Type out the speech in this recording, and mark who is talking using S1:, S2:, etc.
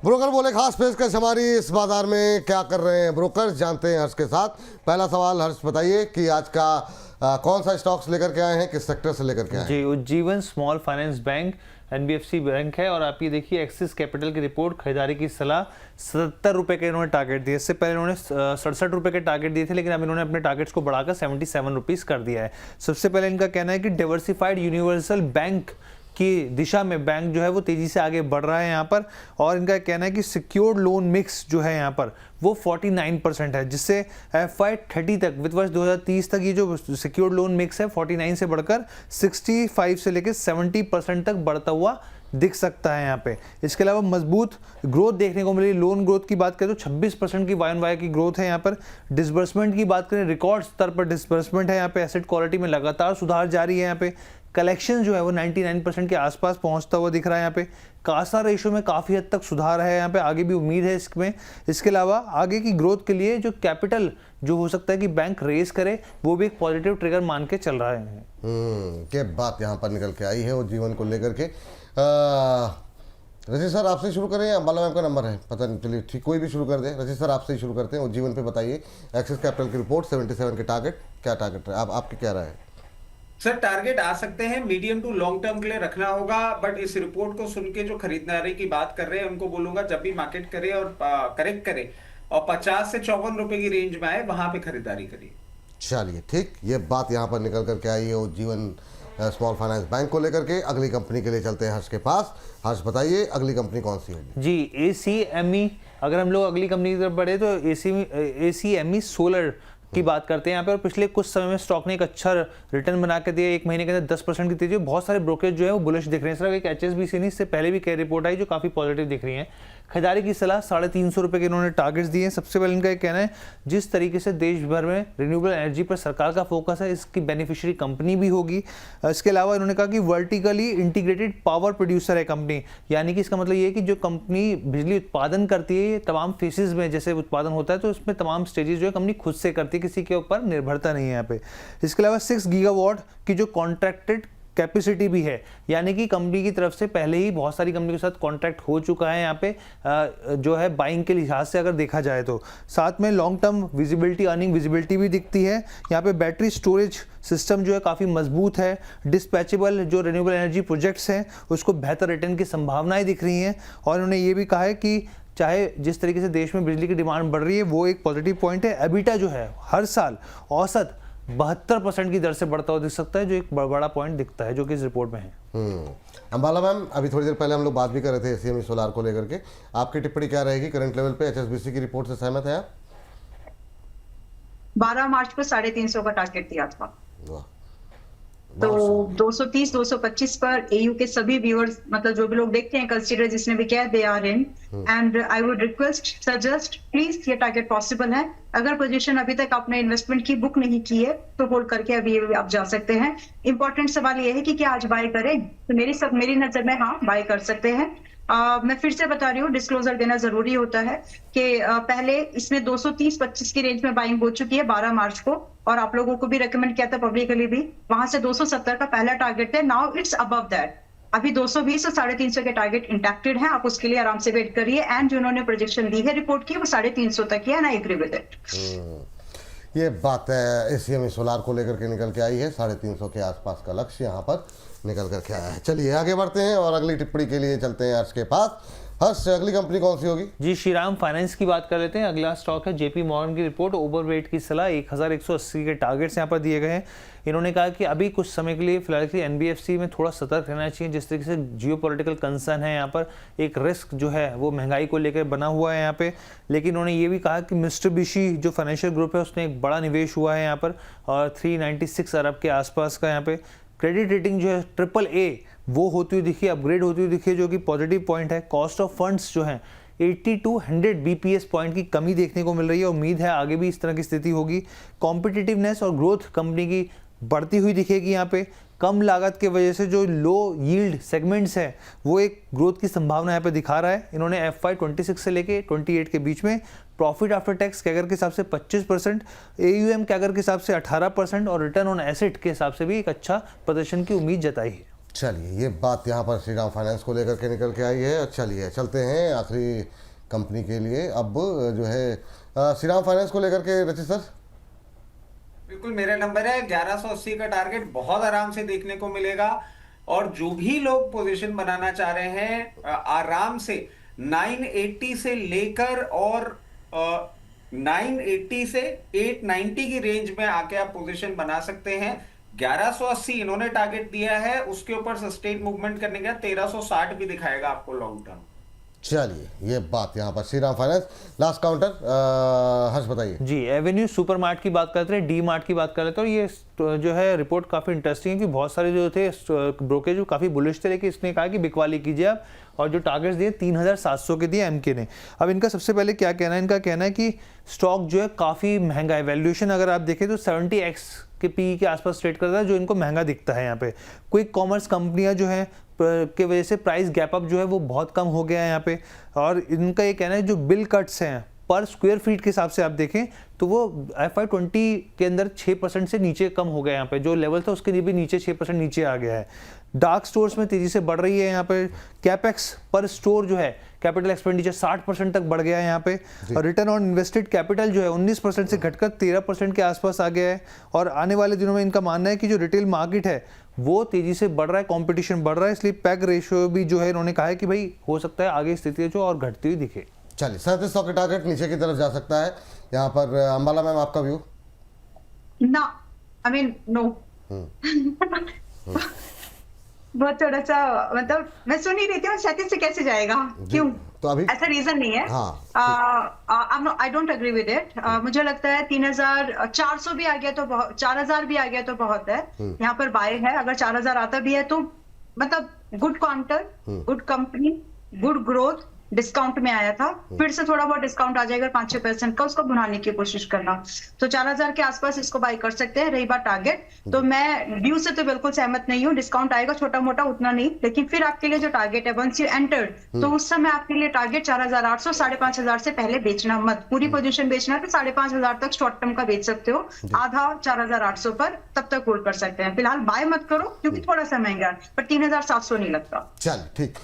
S1: Broker बोले खास पेशकश हमारी इस बाजार में क्या कर रहे हैं ब्रोकर, जानते हैं हर्ष के साथ। पहला सवाल हर्ष बताइए कि आज का कौन सा स्टॉक्स लेकर के आए हैं, किस सेक्टर से लेकर के आए हैं?
S2: जी, Ujjivan small finance bank NBFC bank है और आप ये देखिए एक्सिस कैपिटल की रिपोर्ट, खरीदारी की सलाह 77 रुपये के इन्होंने टारगेट दिए। इससे पहले इन्होंने 67 रुपये के टारगेट दिए थे, लेकिन अब इन्होंने अपने टारगेट्स को बढ़ाकर 77 रुपीज़ कर दिया है। सबसे पहले इनका कहना है कि डाइवर्सिफाइड यूनिवर्सल बैंक की दिशा में बैंक जो है वो तेजी से आगे बढ़ रहा है यहाँ पर, और इनका कहना है कि सिक्योर्ड लोन मिक्स जो है यहाँ पर वो 49% है, जिससे FY30 तक वित्त वर्ष 2030 तक ये जो सिक्योर्ड लोन मिक्स है 49 से बढ़कर 65 से लेकर 70% तक बढ़ता हुआ दिख सकता है यहाँ पे। इसके अलावा मजबूत ग्रोथ देखने को मिली। लोन ग्रोथ की बात करें तो 26% की Y-on-Y की ग्रोथ है यहाँ पर। डिसबर्समेंट की बात करें, रिकॉर्ड स्तर पर डिसबर्समेंट है यहाँ पे। एसेट क्वालिटी में लगातार सुधार जारी है यहाँ पे। कलेक्शन जो है वो 99% के आसपास पहुंचता हुआ दिख रहा है यहाँ पे। कासा रेशो में काफ़ी हद तक सुधार है यहाँ पे, आगे भी उम्मीद है इसमें। इसके अलावा आगे की ग्रोथ के लिए जो कैपिटल जो हो सकता है कि बैंक रेज करे, वो भी एक पॉजिटिव ट्रिगर मान के चल रहा है।
S1: क्या बात यहाँ पर निकल के आई है और जीवन को लेकर के। रजित सर आपसे शुरू करें या अंबाला मैम का नंबर है, पता नहीं, चलिए ठीक, कोई भी शुरू कर दे। रजित सर आपसे ही शुरू करते हैं और जीवन पे बताइए एक्सिस कैपिटल की रिपोर्ट 77 के टारगेट, क्या टारगेट है आपके, क्या रहा है?
S3: सर टारगेट आ सकते हैं, मीडियम टू लॉन्ग टर्म के लिए रखना होगा, बट इस रिपोर्ट को सुन के जो खरीदारी की बात कर रहे हैं उनको बोलूंगा जब भी मार्केट करे और करेक्ट करे और 50 से 54 रुपए की रेंज में आए वहां पे खरीदारी करिए।
S1: चलिए ठीक, ये बात यहाँ पर निकल करके आई है और जीवन स्मॉल फाइनेंस बैंक को लेकर के। अगली कंपनी के लिए चलते हैं हर्ष के पास। हर्ष बताइए अगली कंपनी कौन सी होगी?
S2: जी, ACME, अगर हम लोग अगली कंपनी की तरफ बढ़े तो ACME सोलर की बात करते हैं यहाँ पे। और पिछले कुछ समय में स्टॉक ने एक अच्छा रिटर्न बना के दिया, एक महीने के अंदर 10% की तेजी। बहुत सारे ब्रोकरेज जो है वो बुलिश दिख रहे हैं। सिर्फ एक HSBC नहीं, इससे पहले भी कई रिपोर्ट आई जो काफ़ी पॉजिटिव दिख रही हैं। खरीदारी की सलाह 350 रुपये के इन्होंने टारगेट्स दिए हैं। सबसे पहले इनका कहना है जिस तरीके से देश भर में रिन्यूएबल एनर्जी पर सरकार का फोकस है, इसकी बेनिफिशियरी कंपनी भी होगी। इसके अलावा इन्होंने कहा कि वर्टिकली इंटीग्रेटेड पावर प्रोड्यूसर है कंपनी, यानी कि इसका मतलब ये है कि जो कंपनी बिजली उत्पादन करती है तमाम फेसेस में जैसे उत्पादन होता है, तो इसमें तमाम स्टेजेस जो है कंपनी खुद से करती है, किसी के ऊपर निर्भरता नहीं है यहाँ पे। इसके अलावा 6 गीगावाट की जो कॉन्ट्रैक्टेड कैपेसिटी भी है, यानी कि कंपनी की तरफ से पहले ही बहुत सारी कंपनी के साथ कॉन्ट्रैक्ट हो चुका है यहाँ पे जो है बाइंग के लिहाज से अगर देखा जाए तो। साथ में long term visibility, earning visibility भी दिखती है यहाँ पे। बैटरी स्टोरेज सिस्टम जो है काफ़ी मजबूत है। डिस्पैचेबल जो रिन्यूएबल एनर्जी प्रोजेक्ट्स हैं उसको बेहतर रिटर्न की संभावनाएं दिख रही हैं। और उन्होंने ये भी कहा है कि चाहे जिस तरीके से देश में बिजली की डिमांड बढ़ रही है वो एक पॉजिटिव पॉइंट है। एबिटा जो है हर साल औसत 72% की दर से बढ़ता हुआ दिख सकता है, जो एक बड़ा पॉइंट दिखता है जो कि इस रिपोर्ट में है।
S1: अंबाला मैम, अभी थोड़ी देर पहले हम लोग बात भी कर रहे थे ACME सोलार को लेकर के, आपकी टिप्पणी क्या रहेगी करंट लेवल पे? HSBC की रिपोर्ट से सहमत है आप?
S4: 12 मार्च को 350 का टारगेट दिया था,
S1: वाह,
S4: तो 230 225 पर AU के सभी व्यूअर्स, मतलब जो भी लोग देखते हैं, कंसीडर जिसने भी किया they are in, and I would request suggest please ये टारगेट पॉसिबल है। अगर पोजीशन अभी तक आपने इन्वेस्टमेंट की बुक नहीं की है तो होल्ड करके अभी आप जा सकते हैं। इंपॉर्टेंट सवाल ये है कि क्या आज बाय करें, तो मेरी नजर में हाँ बाय कर सकते हैं। मैं फिर से बता रही हूँ, डिस्क्लोजर देना जरूरी होता है कि पहले इसमें 230-25 की रेंज में बाइंग हो चुकी है 12 मार्च को, और आप लोगों को भी रेकमेंड किया था पब्लिकली भी। वहां से 270 का पहला टारगेट है, नाउ इट्स अबव दैट। अभी 220 और 350 के टारगेट इंटैक्टेड हैं, आप उसके लिए आराम से वेट करिए। एंड जिन्होंने प्रोजेक्शन दी है रिपोर्ट की वो 350 तक की है, and I agree with it.
S1: ये बात है ACME सोलार को लेकर के निकल के आई है। 350 के आसपास का लक्ष्य यहाँ पर निकल कर के आया है। चलिए आगे बढ़ते हैं और अगली टिप्पणी के लिए चलते हैं हर्ष के पास। हर्ष, अगली कंपनी कौन सी होगी?
S2: जी, श्रीराम फाइनेंस की बात कर लेते हैं। अगला स्टॉक है JP मॉर्गन की रिपोर्ट। ओवरवेट की सलाह 1180 के टारगेट्स यहाँ पर दिए गए हैं। इन्होंने कहा कि अभी कुछ समय के लिए फिलहाल के NBFC में थोड़ा सतर्क रहना चाहिए। जिस तरीके से जियोपॉलिटिकल कंसर्न है यहाँ पर, एक रिस्क जो है वो महंगाई को लेकर बना हुआ है यहाँ पे। लेकिन उन्होंने ये भी कहा कि मित्सुबिशी जो फाइनेंशियल ग्रुप है उसमें एक बड़ा निवेश हुआ है यहाँ पर, और 396 अरब के आसपास का यहाँ पे। क्रेडिट रेटिंग जो है AAA वो होती हुई दिखी, अपग्रेड होती हुई दिखी, जो कि पॉजिटिव पॉइंट है। कॉस्ट ऑफ फंड्स जो है 80 to 100 BPS पॉइंट की कमी देखने को मिल रही है। उम्मीद है आगे भी इस तरह की स्थिति होगी। कॉम्पिटिटिवनेस और ग्रोथ कंपनी की बढ़ती हुई दिखेगी यहाँ पे। कम लागत के वजह से जो लो यील्ड सेगमेंट्स है वो एक ग्रोथ की संभावना यहाँ पे दिखा रहा है। इन्होंने FY26 से लेके 28 के बीच में प्रॉफिट आफ्टर टैक्स कैगर के हिसाब से 25%, AUM कैगर के हिसाब से 18% और रिटर्न ऑन एसेट के हिसाब से भी एक अच्छा प्रदर्शन की उम्मीद जताई है।
S1: चलिए, ये बात यहाँ पर श्रीराम फाइनेंस को लेकर के निकल के आई है। चलिए चलते हैं आखिरी कंपनी के लिए। अब जो है श्रीराम फाइनेंस को लेकर के रचित सर।
S3: बिल्कुल, मेरा नंबर है 1180 का टारगेट बहुत आराम से देखने को मिलेगा। और जो भी लोग पोजीशन बनाना चाह रहे हैं आराम से 980 से लेकर और 980 से 890 की रेंज में आके आप पोजीशन बना सकते हैं। 1180 इन्होंने टारगेट दिया है, उसके ऊपर सस्टेन मूवमेंट करने का 1360 भी दिखाएगा आपको लॉन्ग टर्म।
S1: चलिए, ये बात यहाँ पर श्रीराम फाइनेंस। लास्ट काउंटर हर्ष बताइए
S2: जी। एवेन्यू सुपरमार्ट की बात करते हैं, डी मार्ट की बात कर लेते हैं। और ये जो है रिपोर्ट काफ़ी इंटरेस्टिंग है कि बहुत सारे जो थे ब्रोकरेज जो काफ़ी बुलिश थे, लेकिन इसने कहा कि बिकवाली कीजिए आप। और जो टारगेट्स दिए 3700 के दिए एमके ने। अब इनका सबसे पहले क्या कहना है, इनका कहना है कि स्टॉक जो है काफ़ी महंगा है। वैल्यूएशन अगर आप देखें तो 70x के पी के आसपास ट्रेड करता है, जो इनको महंगा दिखता है। यहाँ पे क्विक कॉमर्स कंपनियां जो है के वजह से प्राइस गैप अप जो है वो बहुत कम हो गया है यहाँ पे। और इनका ये कहना है जो बिल कट्स हैं पर स्क्वायर फीट के हिसाब से आप देखें तो वो FY20 के अंदर 6% से नीचे कम हो गया। यहाँ पे जो लेवल था उसके लिए भी नीचे 6% नीचे आ गया है। डार्क स्टोर्स में तेजी से बढ़ रही है। यहाँ पे कैपेक्स पर स्टोर जो है कैपिटल एक्सपेंडिचर 60% तक बढ़ गया है यहाँ पे। और रिटर्न ऑन इन्वेस्टेड कैपिटल जो है 19% से घटकर 13% के आसपास आ गया है। और आने वाले दिनों में इनका मानना है कि जो रिटेल मार्केट है वो तेजी से बढ़ रहा है, कंपटीशन बढ़ रहा है, इसलिए पैग रेशियो भी जो है इन्होंने कहा है कि भाई हो सकता है आगे स्थिति जो और घटती हुई दिखे।
S1: चलिए, 3700 के टारगेट नीचे की तरफ जा सकता है। यहाँ पर अंबाला मैम आपका व्यू?
S4: ना, आई मीन नो। बहुत थोड़ा सा मतलब मैं सुन ही रही थी 37 से कैसे जाएगा, क्यों?
S1: तो अभी
S4: ऐसा रीजन नहीं है। I don't agree with it. मुझे लगता है 3400 भी आ गया तो बहुत, 4000 भी आ गया तो बहुत है। यहाँ पर बाय है। अगर 4000 आता भी है तो मतलब good counter, good company, good growth, discount में आया था, फिर से थोड़ा बहुत डिस्काउंट आ जाएगा 5-6% का, उसको भुनाने की कोशिश करना। तो 4000 के आसपास इसको बाय कर सकते हैं। रही बात टारगेट, तो मैं व्यू से तो बिल्कुल सहमत नहीं हूँ। डिस्काउंट आएगा छोटा मोटा, उतना नहीं, लेकिन फिर आपके लिए जो टारगेट है वंस यू एंटर्ड, तो उस समय आपके लिए टारगेट 4800, 5500 से पहले बेचना मत। पूरी पोजीशन बेचना है तो 5500 तक शॉर्ट टर्म का बेच सकते हो, आधा 4800 पर तब तक होल्ड कर सकते हैं। फिलहाल बाय मत करो क्योंकि थोड़ा सा महंगा है, पर 3700 नहीं लगता।
S1: चल ठीक।